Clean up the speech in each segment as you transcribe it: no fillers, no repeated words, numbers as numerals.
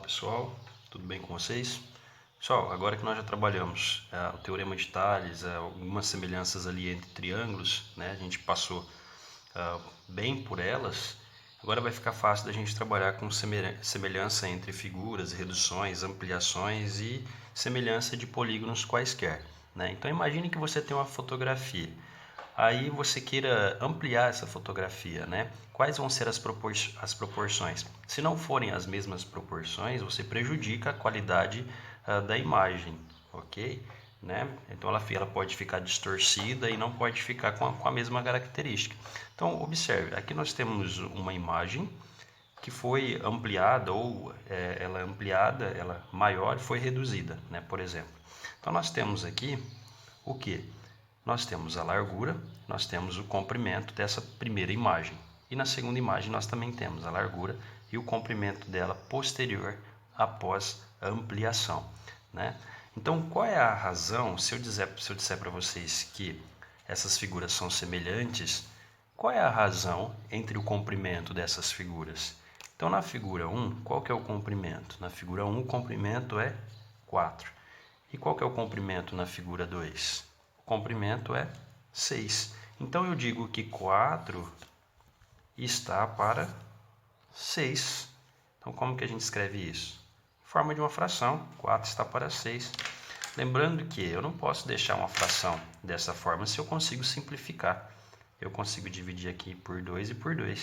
pessoal, tudo bem com vocês? Pessoal, agora que nós já trabalhamos o Teorema de Tales, algumas semelhanças ali entre triângulos, né? A gente passou bem por elas. Agora vai ficar fácil da gente trabalhar com semelhança entre figuras, reduções, ampliações e semelhança de polígonos quaisquer, né? Então imagine que você tem uma fotografia. Aí você queira ampliar essa fotografia, né? Quais vão ser as proporções? Se não forem as mesmas proporções, você prejudica a qualidade da imagem, ok? Né? Então ela pode ficar distorcida e não pode ficar com a mesma característica. Então observe, aqui nós temos uma imagem que foi ampliada ou ela ampliada, ela maior e foi reduzida, né? Por exemplo. Então nós temos aqui o que? Nós temos a largura, nós temos o comprimento dessa primeira imagem. E na segunda imagem nós também temos a largura e o comprimento dela posterior após a ampliação, né? Então, qual é a razão, se eu disser para vocês que essas figuras são semelhantes, qual é a razão entre o comprimento dessas figuras? Então, na figura 1, qual que é o comprimento? Na figura 1, o comprimento é 4. E qual que é o comprimento na figura 2? Comprimento é 6. Então eu digo que 4 está para 6. Então como que a gente escreve isso? Em forma de uma fração, 4 está para 6. Lembrando que eu não posso deixar uma fração dessa forma se eu consigo simplificar. Eu consigo dividir aqui por 2 e por 2.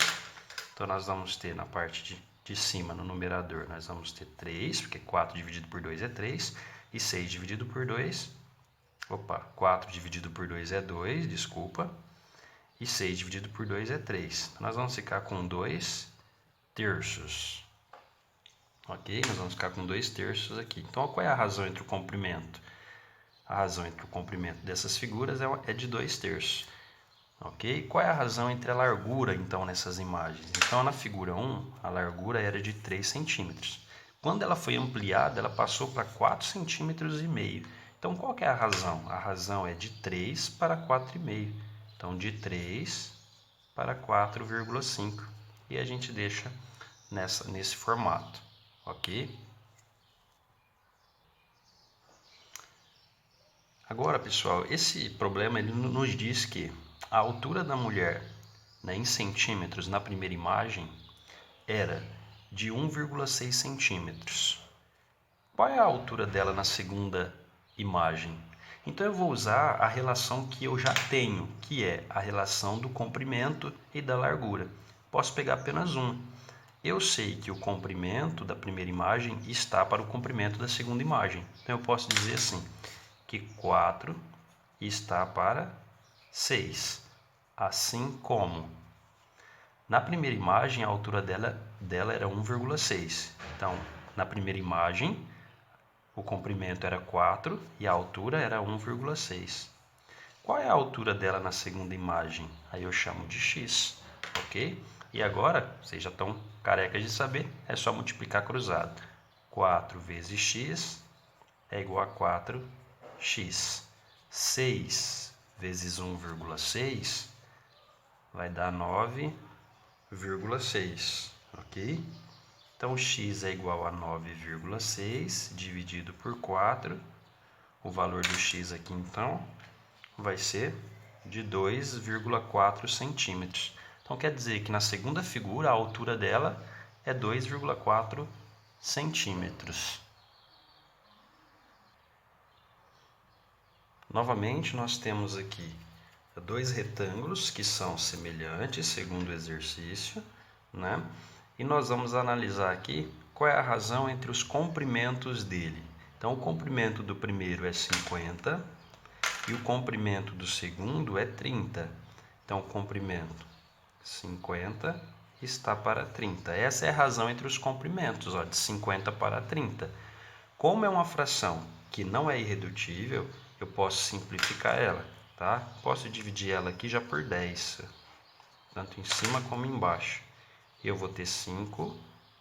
Então nós vamos ter na parte de cima, no numerador, nós vamos ter 3, porque 4 dividido por 2 é 3, e 6 dividido por 2... 4 dividido por 2 é 2, desculpa. E 6 dividido por 2 é 3. Então, nós vamos ficar com 2 terços. Ok? Nós vamos ficar com 2 terços aqui. Então, qual é a razão entre o comprimento? A razão entre o comprimento dessas figuras é de 2 terços. Ok? Qual é a razão entre a largura, então, nessas imagens? Então, na figura 1, a largura era de 3 centímetros. Quando ela foi ampliada, ela passou para 4,5 centímetros. Então, qual que é a razão? A razão é de 3 para 4,5. Então, de 3 para 4,5. E a gente deixa nesse formato, ok? Agora, pessoal, esse problema ele nos diz que a altura da mulher, né, em centímetros na primeira imagem era de 1,6 centímetros. Qual é a altura dela na segunda imagem? Então eu vou usar a relação que eu já tenho, que é a relação do comprimento e da largura. Posso pegar apenas um. Eu sei que o comprimento da primeira imagem está para o comprimento da segunda imagem. Então eu posso dizer assim, que 4 está para 6. Assim como na primeira imagem a altura dela era 1,6. Então, na primeira imagem, o comprimento era 4 e a altura era 1,6. Qual é a altura dela na segunda imagem? Aí eu chamo de x, ok? E agora, vocês já estão carecas de saber, é só multiplicar cruzado. 4 vezes x é igual a 4x. 6 vezes 1,6 vai dar 9,6, ok? Então, x é igual a 9,6 dividido por 4. O valor do x aqui, então, vai ser de 2,4 centímetros. Então, quer dizer que na segunda figura, a altura dela é 2,4 centímetros. Novamente, nós temos aqui dois retângulos que são semelhantes, segundo o exercício, né? E nós vamos analisar aqui qual é a razão entre os comprimentos dele. Então, o comprimento do primeiro é 50 e o comprimento do segundo é 30. Então, o comprimento 50 está para 30. Essa é a razão entre os comprimentos, ó, de 50 para 30. Como é uma fração que não é irredutível, eu posso simplificar ela, tá? Posso dividir ela aqui já por 10, tanto em cima como embaixo. Eu vou ter 5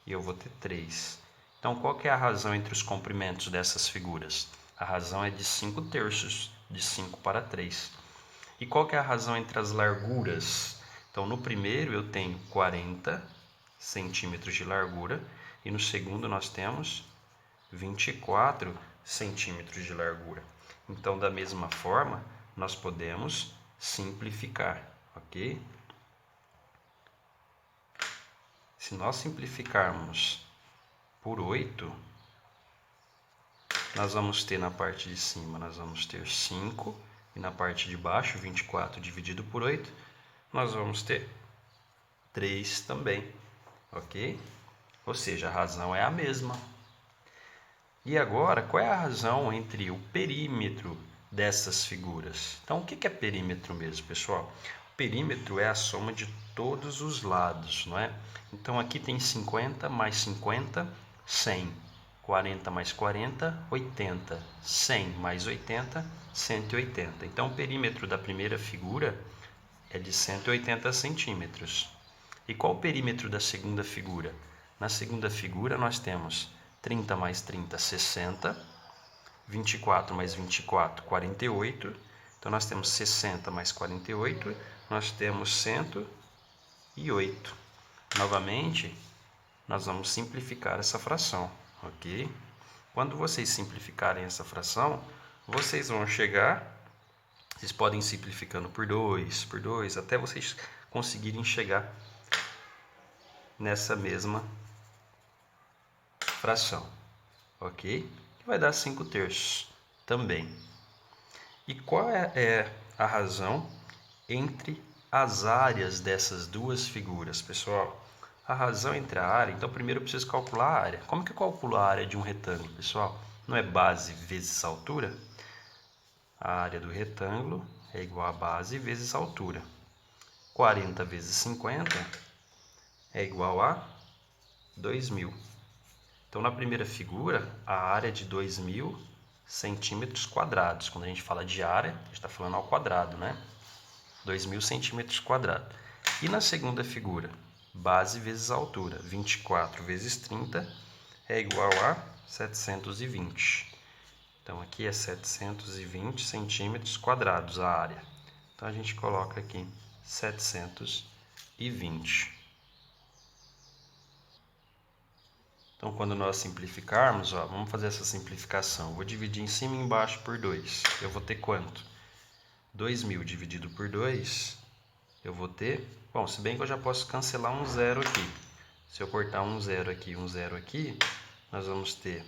e eu vou ter 3. Então, qual que é a razão entre os comprimentos dessas figuras? A razão é de 5 terços, de 5 para 3. E qual que é a razão entre as larguras? Então, no primeiro eu tenho 40 centímetros de largura e no segundo nós temos 24 centímetros de largura. Então, da mesma forma, nós podemos simplificar, ok? Se nós simplificarmos por 8, nós vamos ter na parte de cima, nós vamos ter 5, e na parte de baixo, 24 dividido por 8, nós vamos ter 3 também, ok? Ou seja, a razão é a mesma. E agora, qual é a razão entre o perímetro dessas figuras? Então, o que é perímetro mesmo, pessoal? O perímetro é a soma de todos os lados, não é? Então, aqui tem 50 mais 50, 100. 40 mais 40, 80. 100 mais 80, 180. Então, o perímetro da primeira figura é de 180 centímetros. E qual o perímetro da segunda figura? Na segunda figura, nós temos 30 mais 30, 60. 24 mais 24, 48. Então, nós temos 60 mais 48, nós temos 108. Novamente, nós vamos simplificar essa fração, ok? Quando vocês simplificarem essa fração, vocês vão chegar, vocês podem ir simplificando por 2, até vocês conseguirem chegar nessa mesma fração, ok? Que vai dar 5/3 também. E qual é a razão entre as áreas dessas duas figuras, pessoal? A razão entre a área, então primeiro eu preciso calcular a área. Como que eu calculo a área de um retângulo, pessoal? Não é base vezes altura? A área do retângulo é igual a base vezes altura. 40 vezes 50 é igual a 2.000. Então, na primeira figura, a área é de 2.000 centímetros quadrados. Quando a gente fala de área, a gente está falando ao quadrado, né? 2.000 centímetros quadrados. E na segunda figura, base vezes altura, 24 vezes 30 é igual a 720. Então, aqui é 720 centímetros quadrados a área. Então, a gente coloca aqui 720. Então, quando nós simplificarmos, ó, vamos fazer essa simplificação. Vou dividir em cima e embaixo por 2. Eu vou ter quanto? 2.000 dividido por 2, eu vou ter... Bom, se bem que eu já posso cancelar um zero aqui. Se eu cortar um zero aqui e um zero aqui, nós vamos ter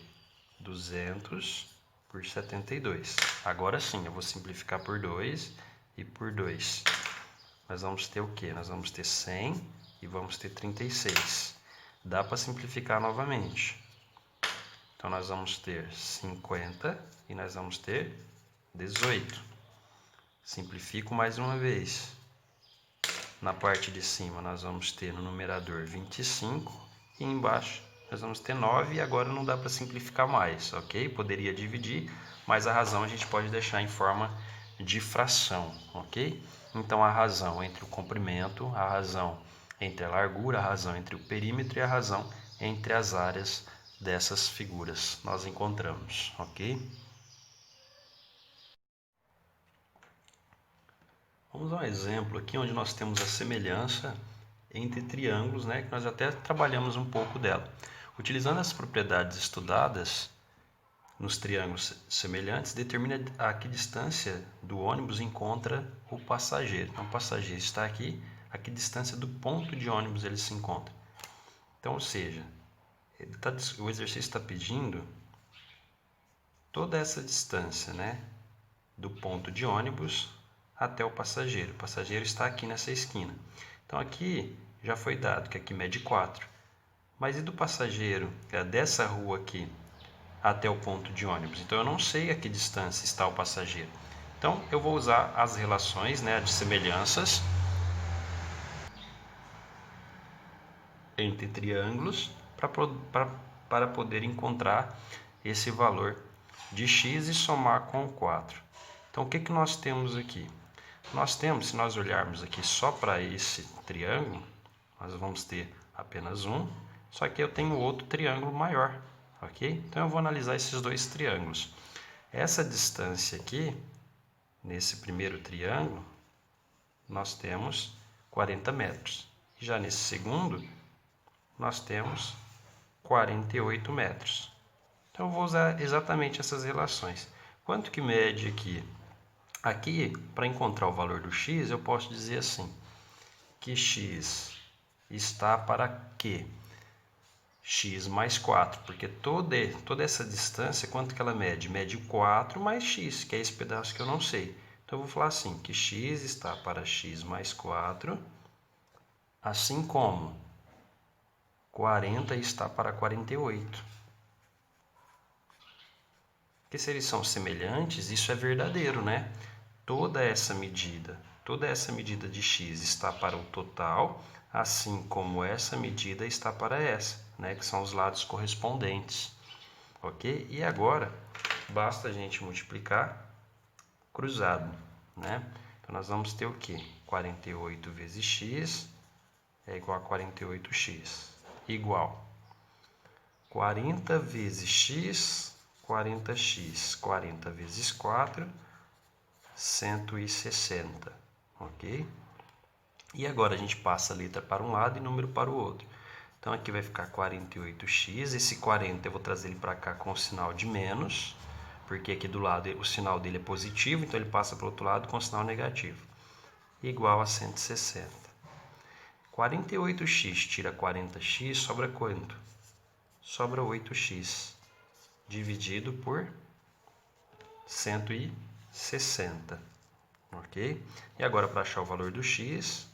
200 por 72. Agora sim, eu vou simplificar por 2 e por 2. Nós vamos ter o quê? Nós vamos ter 100 e vamos ter 36. Dá para simplificar novamente. Então, nós vamos ter 50 e nós vamos ter 18. Simplifico mais uma vez. Na parte de cima, nós vamos ter no numerador 25 e embaixo nós vamos ter 9 e agora não dá para simplificar mais, ok? Poderia dividir, mas a razão a gente pode deixar em forma de fração, ok? Então, a razão entre o comprimento, a razão entre a largura, a razão entre o perímetro e a razão entre as áreas dessas figuras nós encontramos, ok? Vamos a um exemplo aqui onde nós temos a semelhança entre triângulos, né, que nós até trabalhamos um pouco dela. Utilizando as propriedades estudadas nos triângulos semelhantes, determina a que distância do ônibus encontra o passageiro. Então, o passageiro está aqui, a que distância do ponto de ônibus ele se encontra. Então, ou seja, o exercício está pedindo toda essa distância, né, do ponto de ônibus até o passageiro. O passageiro está aqui nessa esquina. Então, aqui já foi dado que aqui mede 4. Mas e do passageiro, que é dessa rua aqui até o ponto de ônibus? Então, eu não sei a que distância está o passageiro. Então, eu vou usar as relações, né, de semelhanças entre triângulos para poder encontrar esse valor de x e somar com o 4. Então, o que nós temos aqui? Nós temos, se nós olharmos aqui só para esse triângulo, nós vamos ter apenas um, só que eu tenho outro triângulo maior, ok? Então, eu vou analisar esses dois triângulos. Essa distância aqui, nesse primeiro triângulo, nós temos 40 metros. Já nesse segundo, nós temos 48 metros. Então, eu vou usar exatamente essas relações. Quanto que mede aqui? Aqui, para encontrar o valor do x, eu posso dizer assim, que x está para quê? X mais 4, porque toda essa distância, quanto que ela mede? Mede 4 mais x, que é esse pedaço que eu não sei. Então, eu vou falar assim, que x está para x mais 4, assim como 40 está para 48. Porque se eles são semelhantes, isso é verdadeiro, né? Toda essa medida de x está para o total, assim como essa medida está para essa, né? Que são os lados correspondentes, ok? E agora, basta a gente multiplicar cruzado, né? Então, nós vamos ter o quê? 48 vezes x é igual a 48x, igual 40 vezes x, 40x, 40 vezes 4, 160, ok? E agora a gente passa a letra para um lado e número para o outro. Então aqui vai ficar 48x, esse 40 eu vou trazer ele para cá com o sinal de menos, porque aqui do lado o sinal dele é positivo, então ele passa para o outro lado com o sinal negativo, igual a 160. 48x tira 40x, sobra quanto? Sobra 8x, dividido por 160, ok? E agora, para achar o valor do x,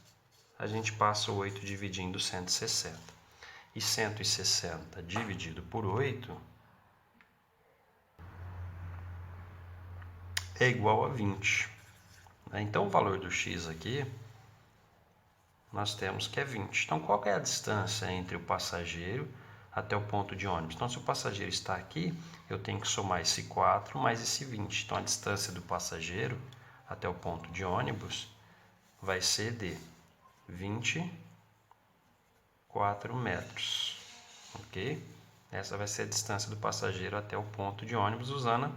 a gente passa o 8 dividindo 160. E 160 dividido por 8 é igual a 20. Então, o valor do x aqui, nós temos que é 20. Então, qual é a distância entre o passageiro até o ponto de ônibus? Então, se o passageiro está aqui, eu tenho que somar esse 4 mais esse 20. Então, a distância do passageiro até o ponto de ônibus vai ser de 24 metros, ok? Essa vai ser a distância do passageiro até o ponto de ônibus, usando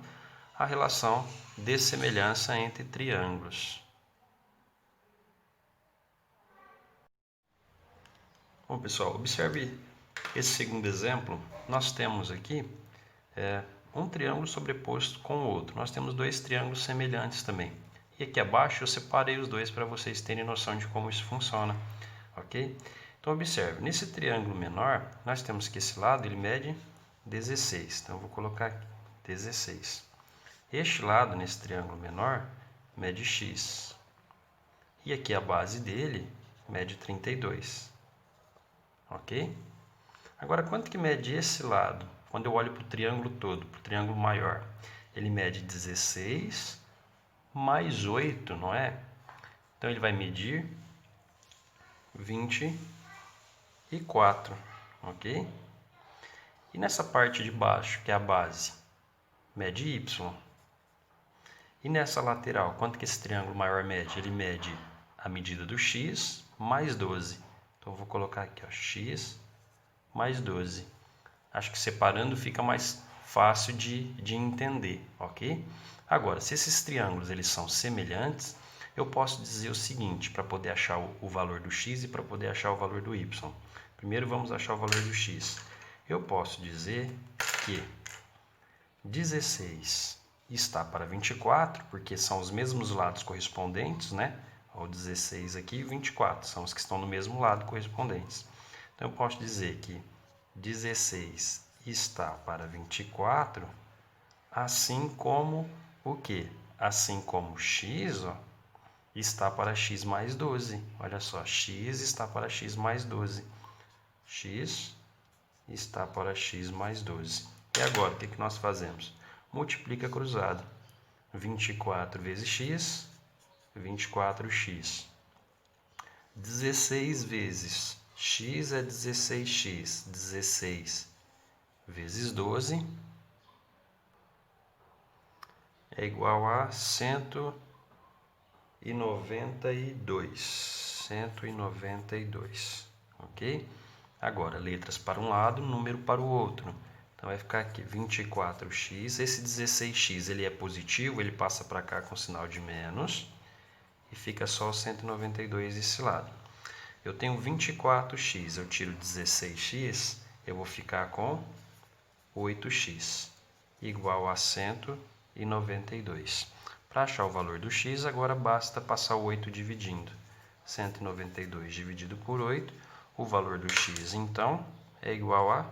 a relação de semelhança entre triângulos. Bom, pessoal, observe esse segundo exemplo. Nós temos aqui um triângulo sobreposto com o outro. Nós temos dois triângulos semelhantes também. E aqui abaixo eu separei os dois para vocês terem noção de como isso funciona, ok? Então observe, nesse triângulo menor, nós temos que esse lado ele mede 16. Então eu vou colocar aqui 16. Este lado, nesse triângulo menor, mede x. E aqui a base dele mede 32. Ok? Agora, quanto que mede esse lado? Quando eu olho para o triângulo todo, para o triângulo maior, ele mede 16 mais 8, não é? Então, ele vai medir 24, ok? E nessa parte de baixo, que é a base, mede y. E nessa lateral, quanto que esse triângulo maior mede? Ele mede a medida do x mais 12. Então, eu vou colocar aqui, ó, x mais 12. Acho que separando fica mais fácil de entender, ok? Agora, se esses triângulos eles são semelhantes, eu posso dizer o seguinte, para poder achar o valor do x e para poder achar o valor do y. Primeiro, vamos achar o valor do x. Eu posso dizer que 16 está para 24, porque são os mesmos lados correspondentes, né? O 16 aqui e 24 são os que estão no mesmo lado correspondentes. Então, eu posso dizer que 16 está para 24, assim como o quê? Assim como x, ó, está para x mais 12. Olha só, x está para x mais 12. X está para x mais 12. E agora, o que nós fazemos? Multiplica cruzado. 24 vezes x, 24x. 16 vezes x é 16x. 16 vezes 12 é igual a 192. 192, ok? Agora, letras para um lado, número para o outro. Então, vai ficar aqui 24x. Esse 16x ele é positivo, ele passa para cá com sinal de menos. E fica só 192 desse lado. Eu tenho 24x, eu tiro 16x, eu vou ficar com 8x igual a 192. Para achar o valor do x, agora basta passar o 8 dividindo. 192 dividido por 8, o valor do x, então, é igual a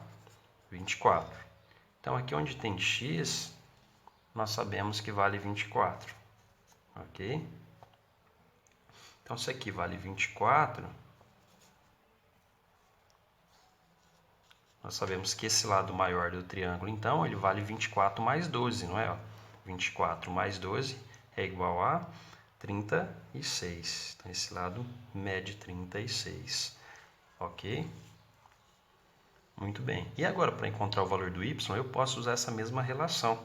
24. Então, aqui onde tem x, nós sabemos que vale 24. Ok? Então, se aqui vale 24, nós sabemos que esse lado maior do triângulo, então, ele vale 24 mais 12, não é? 24 mais 12 é igual a 36. Então, esse lado mede 36. Ok? Muito bem. E agora, para encontrar o valor do y, eu posso usar essa mesma relação.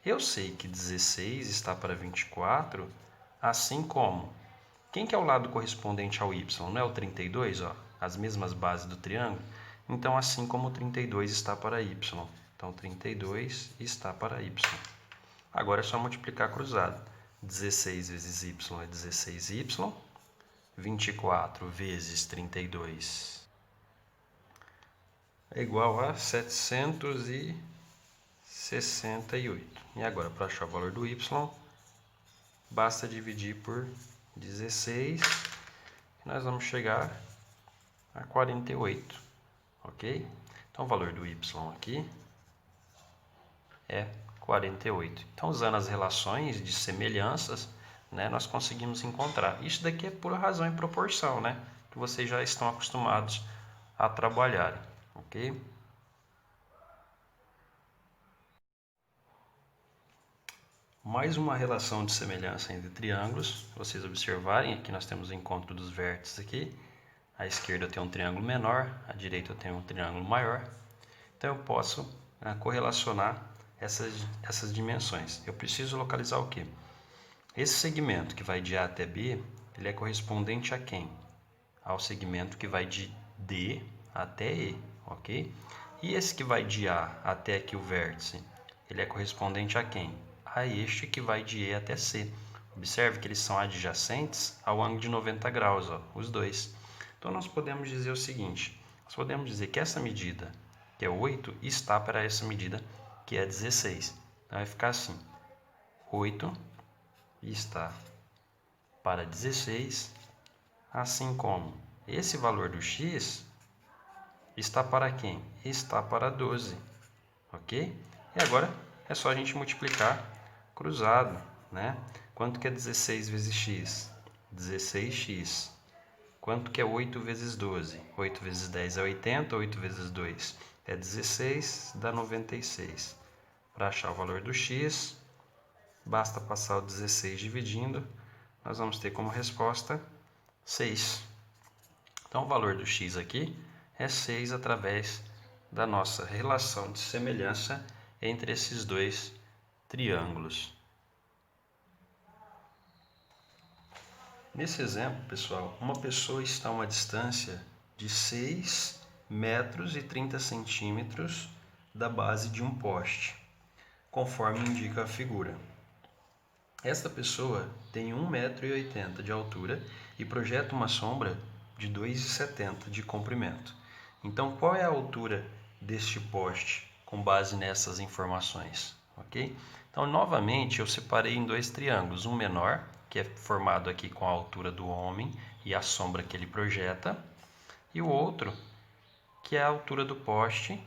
Eu sei que 16 está para 24, assim como... Quem que é o lado correspondente ao y? Não é o 32? Ó, as mesmas bases do triângulo? Então, assim como o 32 está para y. Então, 32 está para y. Agora é só multiplicar cruzado. 16 vezes y é 16y. 24 vezes 32 é igual a 768. E agora, para achar o valor do y, basta dividir por 16 e nós vamos chegar a 48, ok? Então, o valor do y aqui é 48. Então, usando as relações de semelhanças, né, nós conseguimos encontrar. Isso daqui é por razão e proporção, né? Que vocês já estão acostumados a trabalhar, ok? Mais uma relação de semelhança entre triângulos. Se vocês observarem, aqui nós temos o encontro dos vértices aqui. À esquerda eu tenho um triângulo menor, à direita eu tenho um triângulo maior. Então eu posso correlacionar essas dimensões. Eu preciso localizar o quê? Esse segmento que vai de A até B, ele é correspondente a quem? Ao segmento que vai de D até E, ok? E esse que vai de A até aqui o vértice, ele é correspondente a quem? A este que vai de E até C. Observe que eles são adjacentes ao ângulo de 90 graus, ó, os dois. Então, nós podemos dizer o seguinte, nós podemos dizer que essa medida, que é 8, está para essa medida, que é 16. Então, vai ficar assim, 8 está para 16, assim como esse valor do x está para quem? Está para 12, ok? E agora é só a gente multiplicar cruzado, né? Quanto que é 16 vezes x? 16x. Quanto que é 8 vezes 12? 8 vezes 10 é 80, 8 vezes 2 é 16, dá 96. Para achar o valor do x, basta passar o 16 dividindo, nós vamos ter como resposta 6. Então, o valor do x aqui é 6 através da nossa relação de semelhança entre esses dois triângulos. Nesse exemplo, pessoal, uma pessoa está a uma distância de 6 metros e 30 centímetros da base de um poste, conforme indica a figura. Esta pessoa tem 1,80 m de altura e projeta uma sombra de 2,70 m de comprimento. Então, qual é a altura deste poste com base nessas informações? Ok? Então, novamente, eu separei em dois triângulos, um menor, que é formado aqui com a altura do homem e a sombra que ele projeta, e o outro, que é a altura do poste,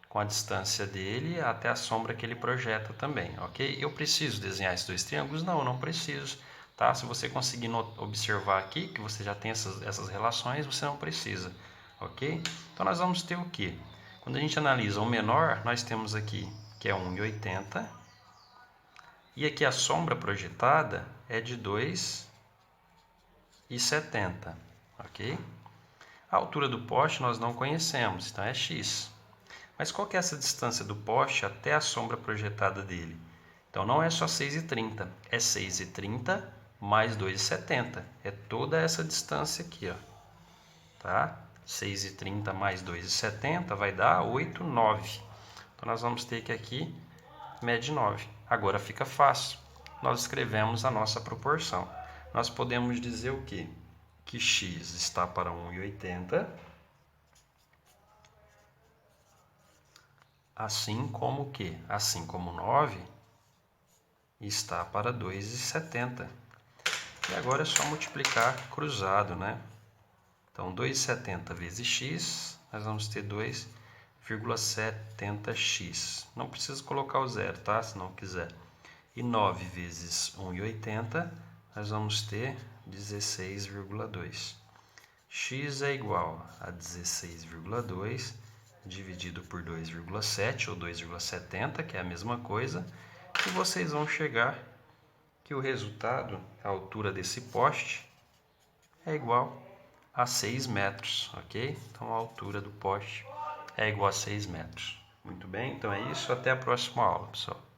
com a distância dele até a sombra que ele projeta também, ok? Eu preciso desenhar esses dois triângulos? Não, eu não preciso, tá? Se você conseguir observar aqui, que você já tem essas relações, você não precisa, ok? Então, nós vamos ter o quê? Quando a gente analisa o menor, nós temos aqui que é 1,80 m, e aqui a sombra projetada é de 2,70 m, ok? A altura do poste nós não conhecemos, então é x. Mas qual que é essa distância do poste até a sombra projetada dele? Então não é só 6,30, é 6,30 mais 2,70. É toda essa distância aqui, ó. Tá? 6,30 mais 2,70 vai dar 8,9. Então nós vamos ter que aqui mede 9. Agora fica fácil. Nós escrevemos a nossa proporção. Nós podemos dizer o quê? Que x está para 1,80 Assim como o quê? Assim como 9 está para 2,70. E agora é só multiplicar cruzado, né? Então, 2,70 vezes x, nós vamos ter 2,70x. Não precisa colocar o zero, tá? Se não quiser. E 9 vezes 1,80, nós vamos ter 16,2. X é igual a 16,2 dividido por 2,7 ou 2,70, que é a mesma coisa. E vocês vão chegar que o resultado, a altura desse poste, é igual a 6 metros, ok? Então a altura do poste é igual a 6 metros. Muito bem, então é isso. Até a próxima aula, pessoal.